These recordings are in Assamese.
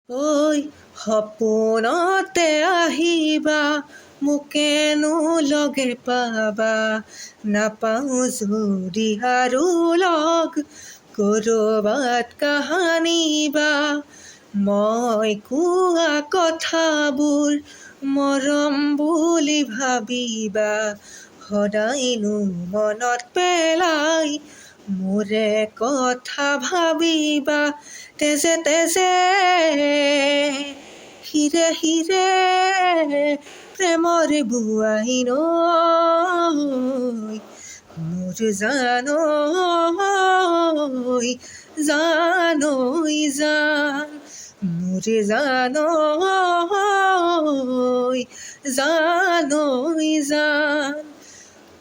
ঐ সপোনতে আহিবা, মোকেনো লগে পাবা, নাপাওঁ যদি আৰু লগ ক'ৰবাত কাহানিবা। মই কোৱা কথাবোৰ মৰম বুলি ভাবিবা, সদায়নো মনত পেলাই মোৰে কথা ভাবিবা। তেজে তেজে হিৰে হিৰে প্ৰেমৰ বোৱাই নৈ, মোৰ জানৈ জানৈ জান, মোৰ জানৈ জানৈ জান।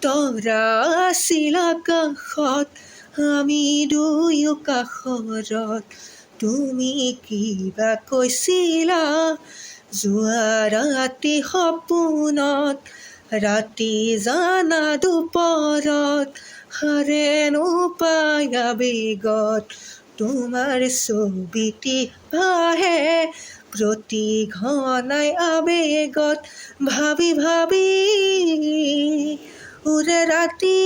তৰা আছিল আকাশত, আমি দুয়ো কাষৰত, তুমি কিবা কৈছিলা যোৱা ৰাতি সপোনত। ৰাতি জানা দুপৰত সাৰেনো পায় আবেগত, তোমাৰ ছবিটি ভাহে প্ৰতি ঘনাই আবেগত। ভাবি ভাবি উৰে ৰাতি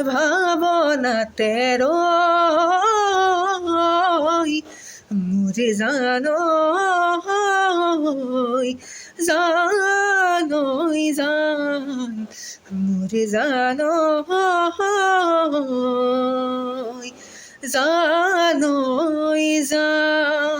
ভাৱনাতে ৰৈ, মোৰ জানৈ জানৈ জান, মোৰ জানৈ জানৈ জান।